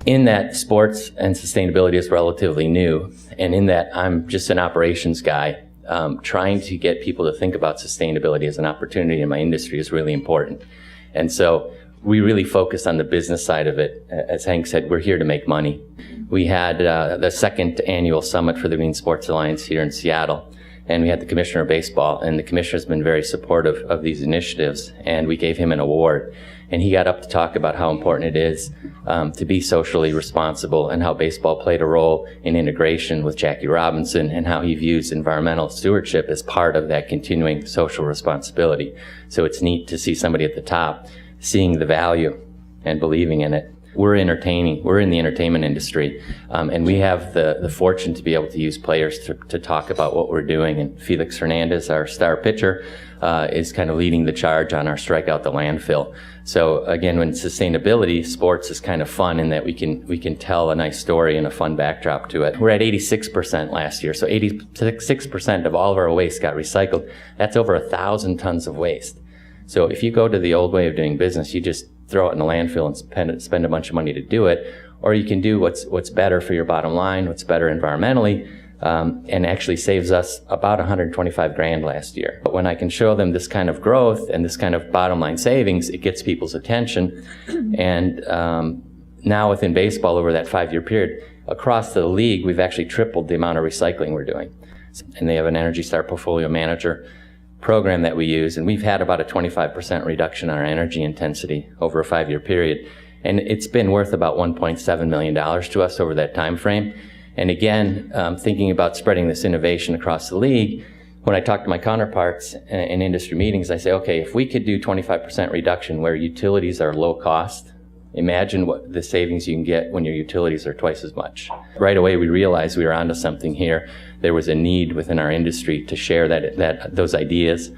In that, sports and sustainability is relatively new, and in that I'm just an operations guy. Trying to get people to think about sustainability as an opportunity in my industry is really important. And so we really focus on the business side of it. As Hank said, we're here to make money. We had the second annual summit for the Green Sports Alliance here in Seattle, and we had the Commissioner of Baseball, and the Commissioner's been very supportive of these initiatives, and we gave him an award. And he got up to talk about how important it is to be socially responsible, and how baseball played a role in integration with Jackie Robinson, and how he views environmental stewardship as part of that continuing social responsibility. So it's neat to see somebody at the top seeing the value and believing in it. We're in the entertainment industry, and we have the fortune to be able to use players to talk about what we're doing. And Felix Hernandez, our star pitcher, is kind of leading the charge on our Strike Out the Landfill. So again, when sustainability, sports is kind of fun in that we can tell a nice story and a fun backdrop to it. We're at 86% last year, so 86% of all of our waste got recycled. That's over 1,000 tons of waste. So if you go to the old way of doing business, you just throw it in the landfill and spend a bunch of money to do it, or you can do what's better for your bottom line, what's better environmentally, and actually saves us about $125,000 last year. But when I can show them this kind of growth and this kind of bottom line savings, it gets people's attention. And now within baseball, over that 5-year period, across the league, we've actually tripled the amount of recycling we're doing. And they have an Energy Star portfolio manager program that we use, and we've had about a 25% reduction on our energy intensity over a 5-year period. And it's been worth about $1.7 million to us over that time frame. And again, thinking about spreading this innovation across the league, when I talk to my counterparts in industry meetings, I say, okay, if we could do 25% reduction where utilities are low cost, imagine what the savings you can get when your utilities are twice as much. Right away, we realized we were onto something here. There was a need within our industry to share those ideas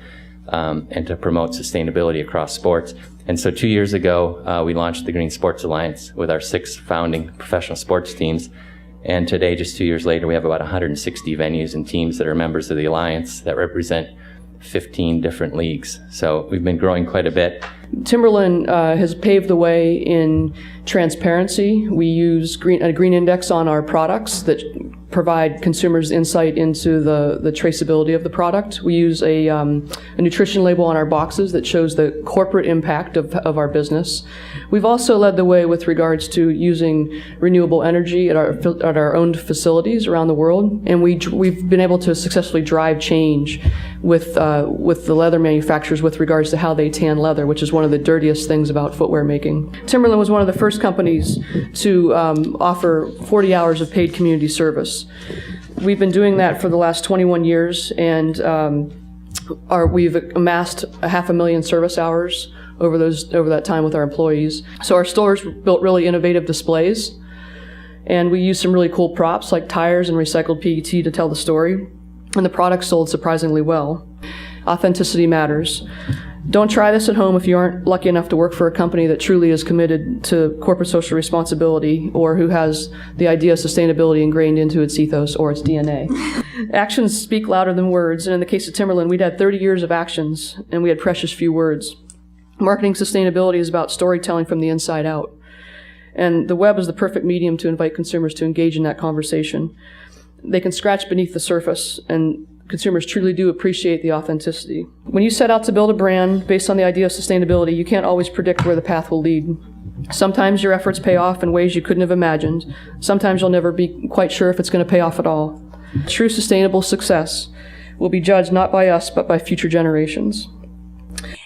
and to promote sustainability across sports. And so 2 years ago, we launched the Green Sports Alliance with our 6 founding professional sports teams. And today, just 2 years later, we have about 160 venues and teams that are members of the Alliance that represent 15 different leagues. So we've been growing quite a bit. Timberland has paved the way in transparency. We use a green index on our products that provide consumers insight into the traceability of the product. We use a nutrition label on our boxes that shows the corporate impact of our business. We've also led the way with regards to using renewable energy at our owned facilities around the world, and we've been able to successfully drive change with the leather manufacturers with regards to how they tan leather, which is one of the dirtiest things about footwear making. Timberland was one of the first companies to offer 40 hours of paid community service. We've been doing that for the last 21 years, and we've amassed 500,000 service hours over that time with our employees. So our stores built really innovative displays, and we use some really cool props like tires and recycled PET to tell the story, and the product sold surprisingly well. Authenticity matters. Don't try this at home if you aren't lucky enough to work for a company that truly is committed to corporate social responsibility, or who has the idea of sustainability ingrained into its ethos or its DNA. Actions speak louder than words, and in the case of Timberland, we'd had 30 years of actions, and we had precious few words. Marketing sustainability is about storytelling from the inside out, and the web is the perfect medium to invite consumers to engage in that conversation. They can scratch beneath the surface, and consumers truly do appreciate the authenticity. When you set out to build a brand based on the idea of sustainability, you can't always predict where the path will lead. Sometimes your efforts pay off in ways you couldn't have imagined. Sometimes you'll never be quite sure if it's going to pay off at all. True sustainable success will be judged not by us, but by future generations.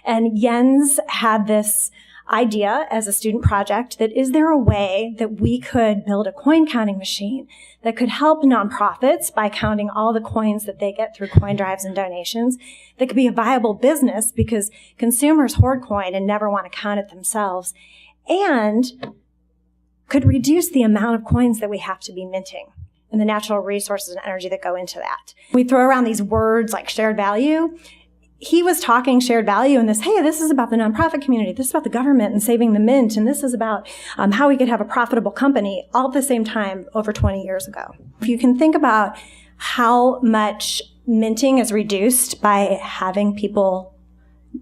And Jens had this idea as a student project that, is there a way that we could build a coin counting machine that could help nonprofits by counting all the coins that they get through coin drives and donations, that could be a viable business because consumers hoard coin and never want to count it themselves, and could reduce the amount of coins that we have to be minting and the natural resources and energy that go into that. We throw around these words like shared value. He was talking shared value in this, hey, this is about the nonprofit community, this is about the government and saving the mint, and this is about how we could have a profitable company, all at the same time over 20 years ago. If you can think about how much minting is reduced by having people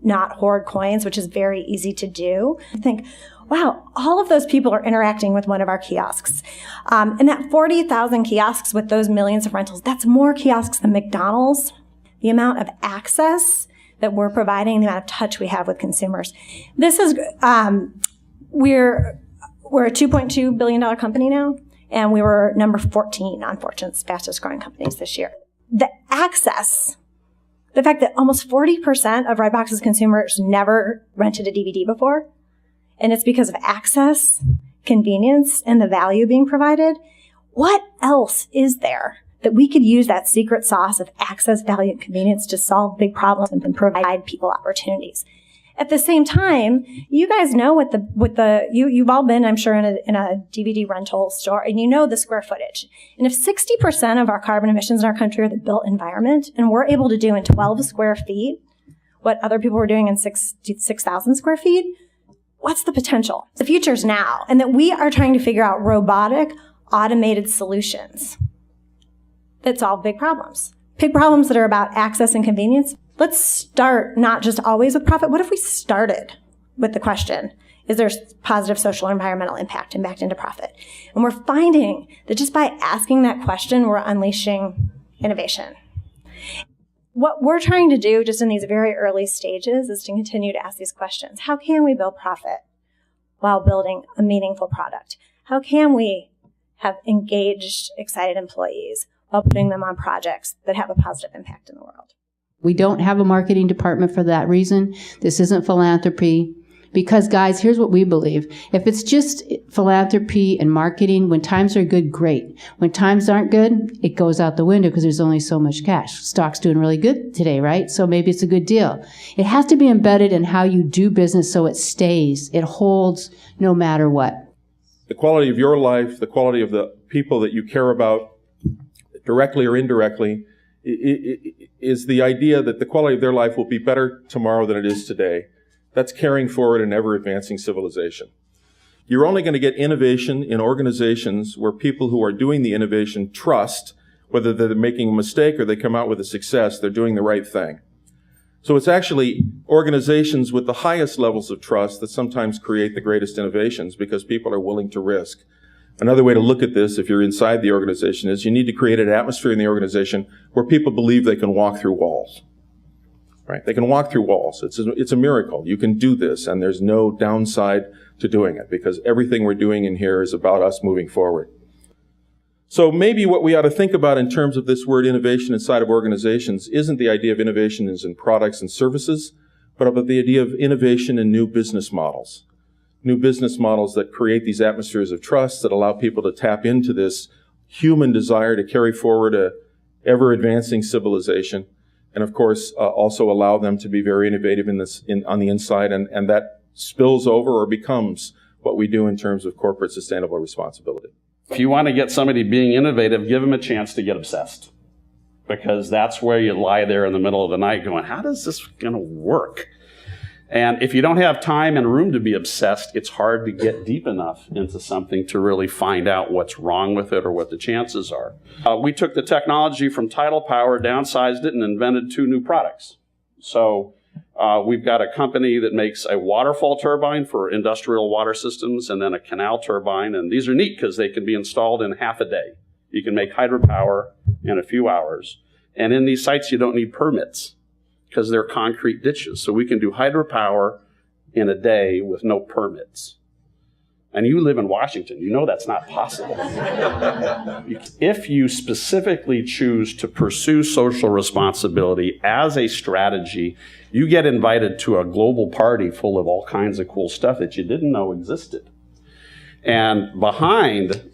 not hoard coins, which is very easy to do, I think, wow, all of those people are interacting with one of our kiosks. And that 40,000 kiosks with those millions of rentals, that's more kiosks than McDonald's. The amount of access that we're providing, the amount of touch we have with consumers. This is, we're a $2.2 billion company now, and we were number 14 on Fortune's fastest growing companies this year. The access, the fact that almost 40% of Redbox's consumers never rented a DVD before, and it's because of access, convenience, and the value being provided. What else is there that we could use that secret sauce of access, value, and convenience to solve big problems and provide people opportunities? At the same time, you guys know you've all been, I'm sure, in a DVD rental store, and you know the square footage. And if 60% of our carbon emissions in our country are the built environment, and we're able to do in 12 square feet what other people were doing in 6,000 square feet, what's the potential? The future's now, and that we are trying to figure out robotic, automated solutions that solve big problems. Big problems that are about access and convenience. Let's start not just always with profit. What if we started with the question, is there positive social or environmental impact and backed into profit? And we're finding that just by asking that question, we're unleashing innovation. What we're trying to do just in these very early stages is to continue to ask these questions. How can we build profit while building a meaningful product? How can we have engaged, excited employees while putting them on projects that have a positive impact in the world? We don't have a marketing department for that reason. This isn't philanthropy. Because, guys, here's what we believe. If it's just philanthropy and marketing, when times are good, great. When times aren't good, it goes out the window because there's only so much cash. Stock's doing really good today, right? So maybe it's a good deal. It has to be embedded in how you do business so it stays. It holds no matter what. The quality of your life, the quality of the people that you care about, directly or indirectly, is the idea that the quality of their life will be better tomorrow than it is today. That's carrying forward an ever-advancing civilization. You're only going to get innovation in organizations where people who are doing the innovation trust, whether they're making a mistake or they come out with a success, they're doing the right thing. So it's actually organizations with the highest levels of trust that sometimes create the greatest innovations because people are willing to risk. Another way to look at this, if you're inside the organization, is you need to create an atmosphere in the organization where people believe they can walk through walls. Right? They can walk through walls. It's a miracle. You can do this, and there's no downside to doing it because everything we're doing in here is about us moving forward. So maybe what we ought to think about in terms of this word innovation inside of organizations isn't the idea of innovation as in products and services, but about the idea of innovation in new business models. New business models that create these atmospheres of trust that allow people to tap into this human desire to carry forward a ever-advancing civilization, and of course also allow them to be very innovative on the inside, and that spills over or becomes what we do in terms of corporate sustainable responsibility. If you want to get somebody being innovative, give them a chance to get obsessed, because that's where you lie there in the middle of the night going, how is this going to work? And if you don't have time and room to be obsessed, it's hard to get deep enough into something to really find out what's wrong with it or what the chances are. We took the technology from tidal power, downsized it, and invented 2 new products. So we've got a company that makes a waterfall turbine for industrial water systems and then a canal turbine. And these are neat because they can be installed in half a day. You can make hydropower in a few hours. And in these sites, you don't need permits, because they're concrete ditches. So we can do hydropower in a day with no permits. And you live in Washington, you know that's not possible. If you specifically choose to pursue social responsibility as a strategy, you get invited to a global party full of all kinds of cool stuff that you didn't know existed. And behind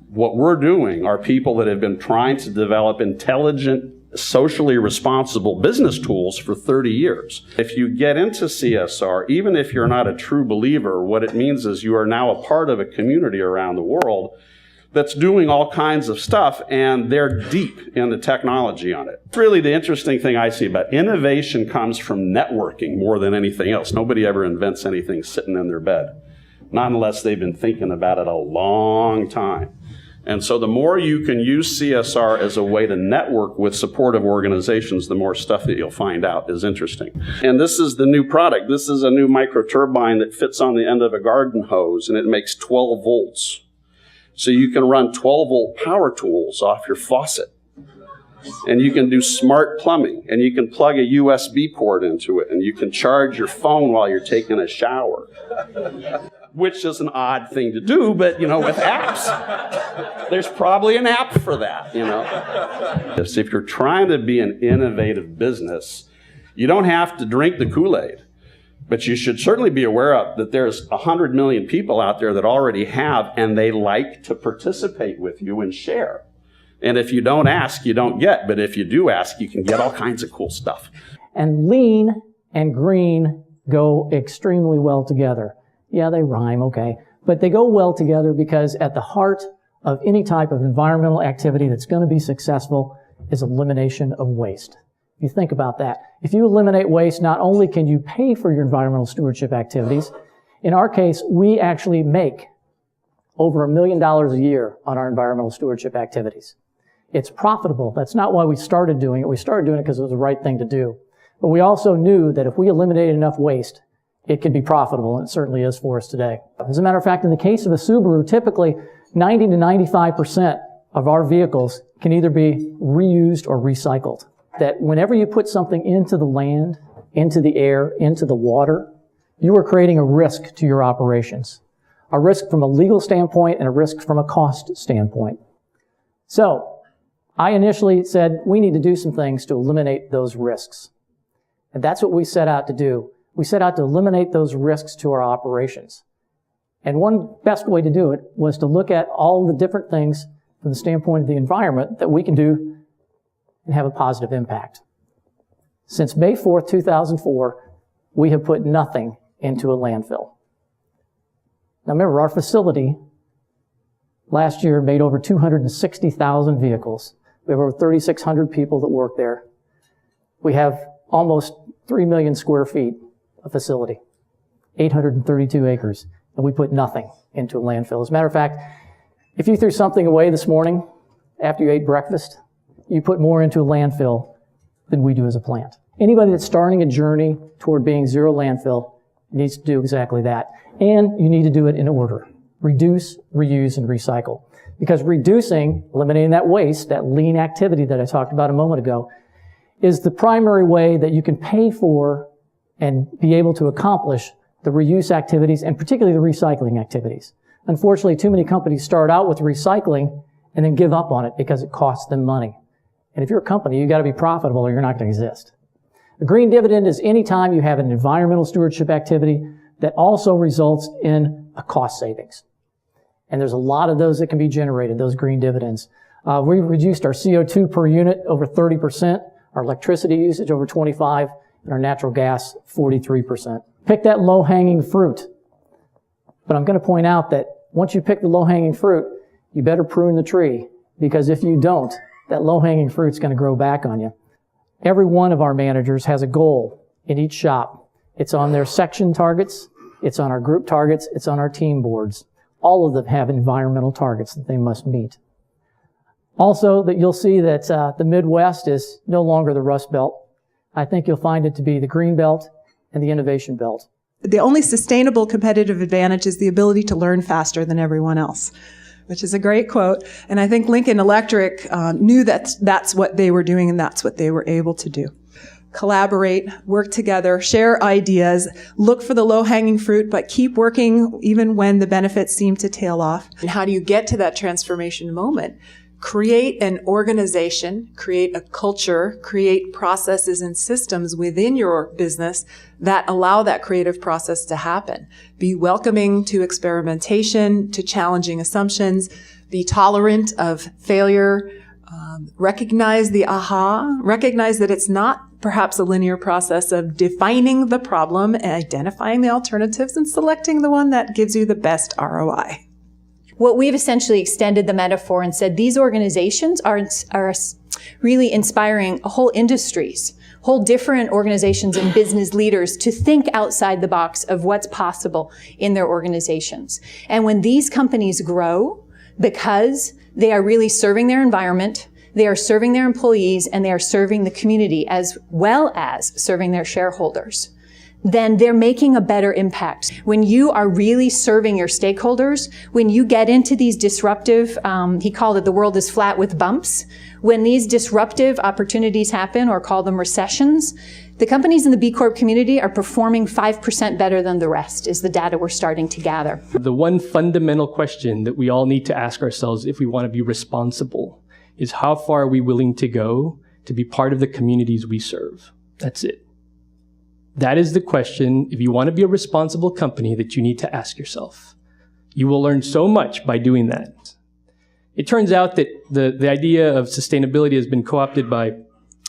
what we're doing are people that have been trying to develop intelligent, socially responsible business tools for 30 years. If you get into CSR, even if you're not a true believer, what it means is you are now a part of a community around the world that's doing all kinds of stuff, and they're deep in the technology on it. Really, the interesting thing I see about innovation comes from networking more than anything else. Nobody ever invents anything sitting in their bed, not unless they've been thinking about it a long time. And so the more you can use CSR as a way to network with supportive organizations, the more stuff that you'll find out is interesting. And this is the new product. This is a new microturbine that fits on the end of a garden hose, and it makes 12 volts. So you can run 12-volt power tools off your faucet. And you can do smart plumbing, and you can plug a USB port into it, and you can charge your phone while you're taking a shower. Which is an odd thing to do, but, with apps, there's probably an app for that, If you're trying to be an innovative business, you don't have to drink the Kool-Aid, but you should certainly be aware of that there's 100 million people out there that already have, and they like to participate with you and share. And if you don't ask, you don't get, but if you do ask, you can get all kinds of cool stuff. And lean and green go extremely well together. Yeah, they rhyme, okay. But they go well together because at the heart of any type of environmental activity that's going to be successful is elimination of waste. You think about that. If you eliminate waste, not only can you pay for your environmental stewardship activities, in our case, we actually make over $1 million a year on our environmental stewardship activities. It's profitable. That's not why we started doing it. We started doing it because it was the right thing to do. But we also knew that if we eliminated enough waste, it could be profitable, and it certainly is for us today. As a matter of fact, in the case of a Subaru, typically 90 to 95% of our vehicles can either be reused or recycled. That whenever you put something into the land, into the air, into the water, you are creating a risk to your operations. A risk from a legal standpoint and a risk from a cost standpoint. So, I initially said we need to do some things to eliminate those risks. And that's what we set out to do. We set out to eliminate those risks to our operations. And one best way to do it was to look at all the different things from the standpoint of the environment that we can do and have a positive impact. Since May 4th, 2004, we have put nothing into a landfill. Now remember, our facility last year made over 260,000 vehicles. We have over 3,600 people that work there. We have almost 3 million square feet of facility, 832 acres, and we put nothing into a landfill. As a matter of fact, if you threw something away this morning after you ate breakfast, you put more into a landfill than we do as a plant. Anybody that's starting a journey toward being zero landfill needs to do exactly that. And you need to do it in order. Reduce, reuse, and recycle. Because reducing, eliminating that waste, that lean activity that I talked about a moment ago, is the primary way that you can pay for and be able to accomplish the reuse activities and particularly the recycling activities. Unfortunately, too many companies start out with recycling and then give up on it because it costs them money. And if you're a company, you've got to be profitable or you're not going to exist. The green dividend is any time you have an environmental stewardship activity that also results in a cost savings. And there's a lot of those that can be generated, those green dividends. We've reduced our CO2 per unit over 30%, our electricity usage over 25%, and our natural gas 43%. Pick that low-hanging fruit. But I'm going to point out that once you pick the low-hanging fruit, you better prune the tree, because if you don't, that low-hanging fruit's going to grow back on you. Every one of our managers has a goal in each shop. It's on their section targets, it's on our group targets, it's on our team boards. All of them have environmental targets that they must meet. Also, that you'll see that the Midwest is no longer the Rust Belt. I think you'll find it to be the Green Belt and the Innovation Belt. The only sustainable competitive advantage is the ability to learn faster than everyone else, which is a great quote. And I think Lincoln Electric knew that that's what they were doing and that's what they were able to do. Collaborate, work together, share ideas, look for the low-hanging fruit, but keep working even when the benefits seem to tail off. And how do you get to that transformation moment? Create an organization, create a culture, create processes and systems within your business that allow that creative process to happen. Be welcoming to experimentation, to challenging assumptions, be tolerant of failure, recognize the recognize that it's not perhaps a linear process of defining the problem and identifying the alternatives and selecting the one that gives you the best ROI. What we've essentially extended the metaphor and said these organizations are really inspiring whole industries, whole different organizations and business leaders to think outside the box of what's possible in their organizations. And when these companies grow, because they are really serving their environment, they are serving their employees, and they are serving the community as well as serving their shareholders, then they're making a better impact. When you are really serving your stakeholders, when you get into these disruptive, he called it the world is flat with bumps, when these disruptive opportunities happen, or call them recessions, the companies in the B Corp community are performing 5% better than the rest, is the data we're starting to gather. The one fundamental question that we all need to ask ourselves if we want to be responsible is how far are we willing to go to be part of the communities we serve? That's it. That is the question, if you want to be a responsible company, that you need to ask yourself. You will learn so much by doing that. It turns out that the idea of sustainability has been co-opted by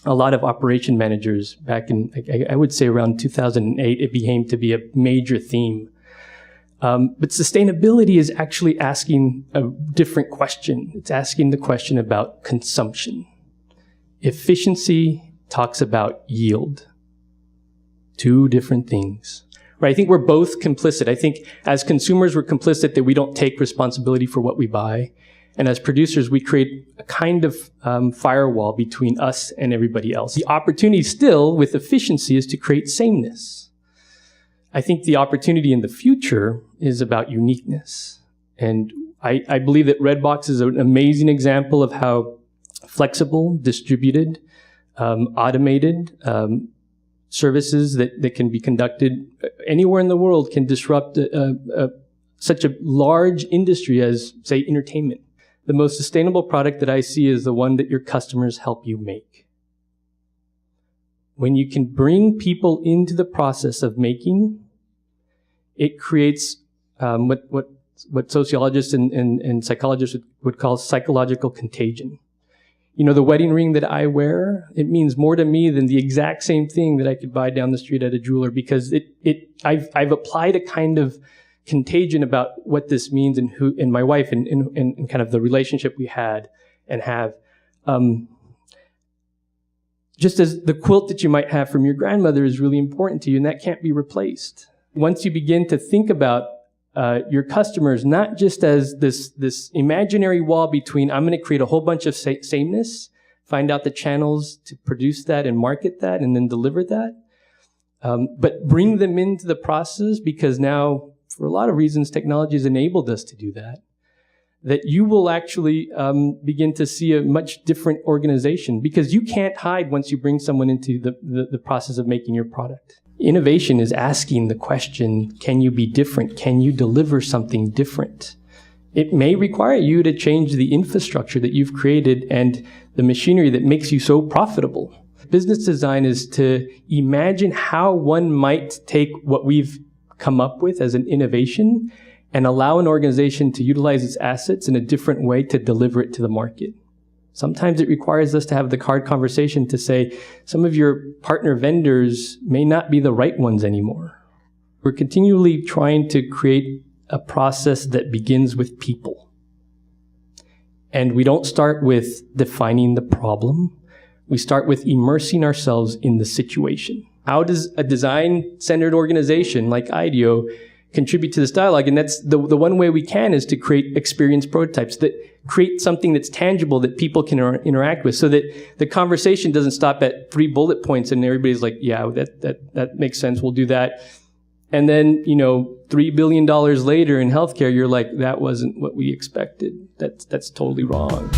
a lot of operation managers back in, I would say around 2008, it became to be a major theme. But sustainability is actually asking a different question. It's asking the question about consumption. Efficiency talks about yield. Two different things. Right? I think we're both complicit. I think as consumers, we're complicit that we don't take responsibility for what we buy. And as producers, we create a kind of firewall between us and everybody else. The opportunity still with efficiency is to create sameness. I think the opportunity in the future is about uniqueness. And I believe that Redbox is an amazing example of how flexible, distributed, automated services that can be conducted anywhere in the world can disrupt such a large industry as, say, entertainment. The most sustainable product that I see is the one that your customers help you make. When you can bring people into the process of making, it creates what sociologists and psychologists would call psychological contagion. You know, the wedding ring that I wear, it means more to me than the exact same thing that I could buy down the street at a jeweler, because I've applied a kind of contagion about what this means and my wife and kind of the relationship we had and have. Just as the quilt that you might have from your grandmother is really important to you, and that can't be replaced. Once you begin to think about your customers, not just as this imaginary wall between, I'm going to create a whole bunch of sameness, find out the channels to produce that and market that and then deliver that, but bring them into the process, because now, for a lot of reasons, technology has enabled us to do that, that you will actually begin to see a much different organization, because you can't hide once you bring someone into the process of making your product. Innovation is asking the question, can you be different? Can you deliver something different? It may require you to change the infrastructure that you've created and the machinery that makes you so profitable. Business design is to imagine how one might take what we've come up with as an innovation and allow an organization to utilize its assets in a different way to deliver it to the market. Sometimes it requires us to have the hard conversation to say, some of your partner vendors may not be the right ones anymore. We're continually trying to create a process that begins with people. And we don't start with defining the problem. We start with immersing ourselves in the situation. How does a design-centered organization like IDEO contribute to this dialogue? And that's the one way we can, is to create experience prototypes that create something that's tangible that people can interact with, so that the conversation doesn't stop at 3 bullet points and everybody's like, yeah, that makes sense, we'll do that. And then, $3 billion later in healthcare, you're like, that wasn't what we expected. That's totally wrong.